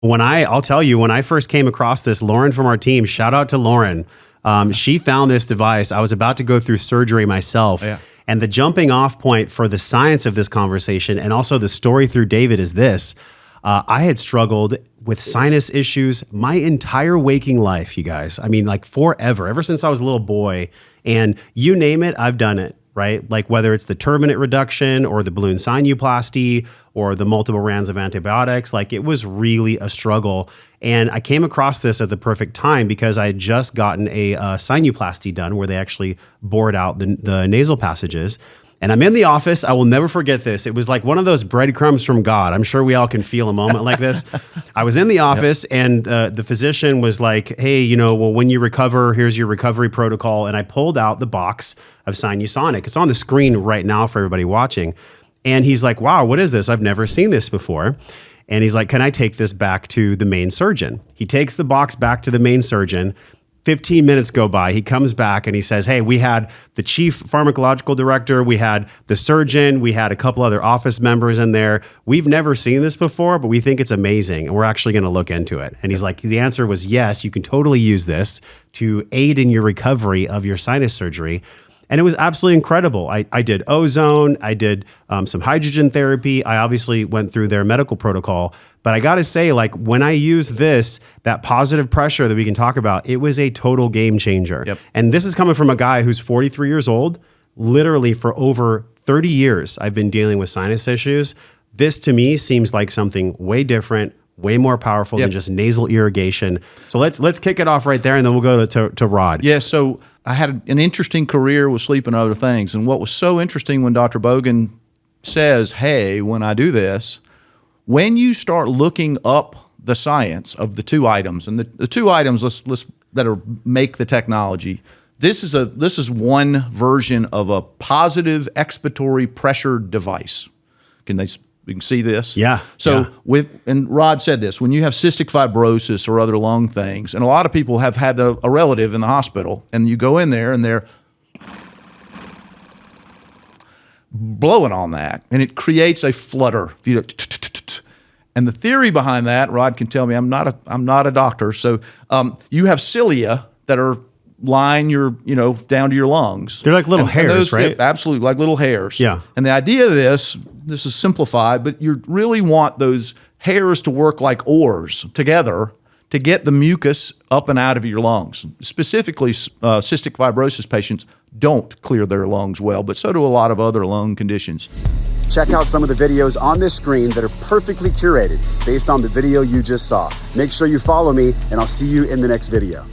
I'll tell you, when I first came across this, Lauren from our team, shout out to Lauren. She found this device. I was about to go through surgery myself. Yeah. And the jumping off point for the science of this conversation and also the story through David is this. I had struggled with sinus issues my entire waking life, you guys. I mean, like forever, ever since I was a little boy. And you name it, I've done it, right? Like whether it's the turbinate reduction or the balloon sinuplasty or the multiple rounds of antibiotics, like it was really a struggle. And I came across this at the perfect time because I had just gotten a sinuplasty done where they actually bored out the nasal passages. And I'm in the office. I will never forget this. It was like one of those breadcrumbs from God. I'm sure we all can feel a moment like this. I was in the office and the physician was like, hey, well, when you recover, here's your recovery protocol. And I pulled out the box of SinuSonic. It's on the screen right now for everybody watching. And he's like, wow, what is this? I've never seen this before. And he's like, can I take this back to the main surgeon? He takes the box back to the main surgeon. 15 minutes go by. He comes back and he says, hey, we had the chief pharmacological director, we had the surgeon, we had a couple other office members in there. We've never seen this before, but we think it's amazing and we're actually going to look into it. And he's like, the answer was yes, you can totally use this to aid in your recovery of your sinus surgery. And it was absolutely incredible. I did ozone, I did some hydrogen therapy. I obviously went through their medical protocol. But I got to say, like when I used this, that positive pressure that we can talk about, it was a total game changer. Yep. And this is coming from a guy who's 43 years old. Literally for over 30 years, I've been dealing with sinus issues. This to me seems like something way different, way more powerful than just nasal irrigation. So let's kick it off right there, and then we'll go to Rod. Yeah, so I had an interesting career with sleep and other things. And what was so interesting when Dr. Bogan says, hey, when I do this, when you start looking up the science of the two items, and the two items that make the technology, this is one version of a positive expiratory pressure device. We can see this? Yeah. So and Rod said this, when you have cystic fibrosis or other lung things, and a lot of people have had a relative in the hospital, and you go in there and they're blowing on that, and it creates a flutter. And the theory behind that, Rod can tell me, I'm not a doctor, so you have cilia that are line your, down to your lungs. They're like little hairs, right? Yeah, absolutely, like little hairs. Yeah. And the idea of this is simplified, but you really want those hairs to work like oars together to get the mucus up and out of your lungs. Specifically, cystic fibrosis patients don't clear their lungs well, but so do a lot of other lung conditions. Check out some of the videos on this screen that are perfectly curated based on the video you just saw. Make sure you follow me, and I'll see you in the next video.